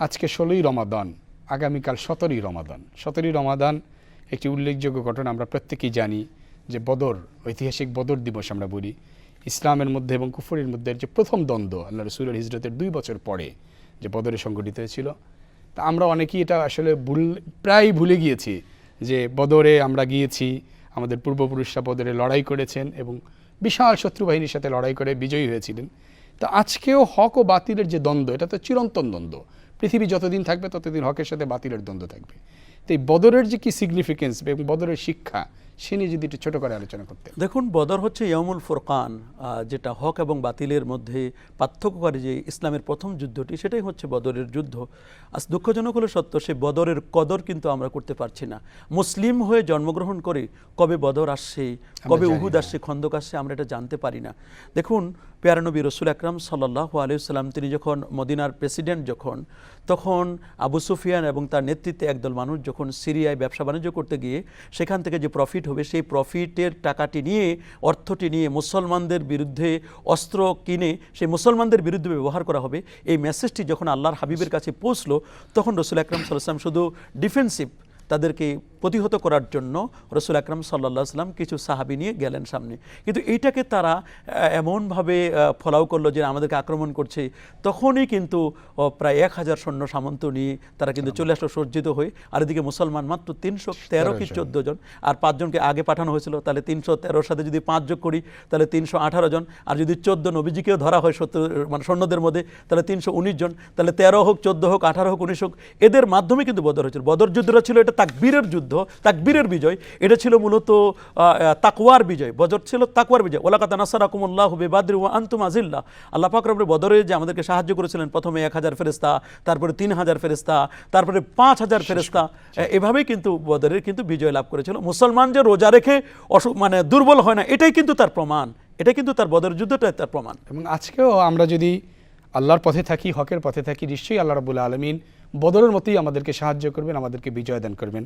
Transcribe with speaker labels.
Speaker 1: আজকে ১৬ই রমাদান, আগামীকাল ১৭ই রমাদান। ১৭ই রমাদান একটি উল্লেখযোগ্য ঘটনা, আমরা প্রত্যেকেই জানি যে বদর, ঐতিহাসিক বদর দিবস আমরা বলি। ইসলামের মধ্যে এবং কুফরের মধ্যে যে প্রথম দ্বন্দ্ব আল্লাহ রসুলের হিজরতের ২ বছর পরে যে বদরে সংঘটিত হয়েছিল, তা আমরা অনেকেই এটা আসলে প্রায় ভুলে গিয়েছি যে বদরে আমরা গিয়েছি, আমাদের পূর্বপুরুষরা বদরে লড়াই করেছেন এবং বিশাল শত্রু বাহিনীর সাথে লড়াই করে বিজয়ী হয়েছিলেন। তো আজকেও হক ও বাতিলের যে দ্বন্দ্ব, এটা তো চিরন্তন দ্বন্দ্ব। পৃথিবী যতদিন থাকবে ততদিন হকের সাথে বাতিলের দ্বন্দ্ব থাকবে। তো এই বদরের যে কি সিগনিফিকেন্স এবং বদরের শিক্ষা, সে নিয়ে যদি একটু ছোটো করে আলোচনা করতে।
Speaker 2: দেখুন, বদর হচ্ছে ইয়ামুল ফুরকান, যেটা হক এবং বাতিলের মধ্যে পার্থক্যকারী যে ইসলামের প্রথম যুদ্ধটি, সেটাই হচ্ছে বদরের যুদ্ধ। আজ দুঃখজনক হলে সত্য, সেই বদরের কদর কিন্তু আমরা করতে পারছি না। মুসলিম হয়ে জন্মগ্রহণ করে কবে বদর আসছে, কবে উহুদ আসছে, খন্দক আসছে, আমরা এটা জানতে পারি না। দেখুন, পেয়ারা নবী রসুল আকরাম সাল্লাল্লাহু আলাইহি ওয়াসাল্লাম তিনি যখন মদিনার প্রেসিডেন্ট, তখন আবু সুফিয়ান এবং তার নেতৃত্বে একদল মানুষ যখন সিরিয়ায় ব্যবসা বাণিজ্য করতে গিয়ে সেখান থেকে যে প্রফিট হবে, সেই প্রফিটের টাকাটি নিয়ে, অর্থটি নিয়ে মুসলমানদের বিরুদ্ধে অস্ত্র কিনে সেই মুসলমানদের বিরুদ্ধে ব্যবহার করা হবে, এই মেসেজটি যখন আল্লাহর হাবিবের কাছে পৌঁছলো, তখন রসুল আকরাম সাল্লাল্লাহু আলাইহি ওয়াসাল্লাম শুধু ডিফেন্সিভ, তাদেরকে প্রতিহত করার জন্য রসুল আকরাম সাল্লাল্লাহু আলাইহি ওয়াসাল্লাম কিছু সাহাবী নিয়ে গেলেন সামনে। কিন্তু এইটাকে তারা এমনভাবে ফলাও করলো যে আমাদেরকে আক্রমণ করছে। তখনই কিন্তু প্রায় ১,০০০ সৈন্য সামন্ত নিয়ে তারা কিন্তু চলে আসলো সজ্জিত হয়ে। আর এদিকে মুসলমান মাত্র ৩১৩ কি ১৪ জন, আর ৫ জনকে আগে পাঠানো হয়েছিল। তাহলে ৩১৩-র সাথে যদি ৫ যোগ করি তাহলে ৩১৮ জন, আর যদি ১৪ নবীজিকেও ধরা হয় মানে সৈন্যদের মধ্যে, তাহলে ৩১৯ জন। তাহলে ১৩ হোক, ১৪ হোক, ১৮ হোক, ১৯ হোক, এদের মাধ্যমে কিন্তু বদর হয়েছিল। বদর যুদ্ধটা ছিল এটা তাকবীরের যুদ্ধ, তাকবীরের বিজয়। এটা ছিল মূলত তাকওয়ার বিজয়। বদর ছিল তাকওয়ার বিজয়। ওয়ালাকাদ নাসারাকুমুল্লাহু বিবাদরি ওয়া আনতুম আযিল্লাহ। আল্লাহ পাক রব্বুল বদরে যে আমাদেরকে সাহায্য করেছিলেন, প্রথমে ১,০০০ ফেরেশতা, তারপরে ৩,০০০ ফেরেশতা, তারপরে ৫,০০০ ফেরেশতা, এভাবেই কিন্তু বদরের কিন্তু বিজয় লাভ করেছিল। মুসলমান যে রোজা রেখে মানে দুর্বল হয় না, এটাই কিন্তু তার প্রমাণ। এটাই কিন্তু তার বদর যুদ্ধটাই তার প্রমাণ।
Speaker 1: এবং আজকেও আমরা যদি আল্লাহর পথে থাকি, হকের পথে থাকি, নিশ্চয়ই আল্লাহ রাব্বুল আলামিন বদরের মতোই আমাদেরকে সাহায্য করবেন, আমাদেরকে বিজয় দান করবেন।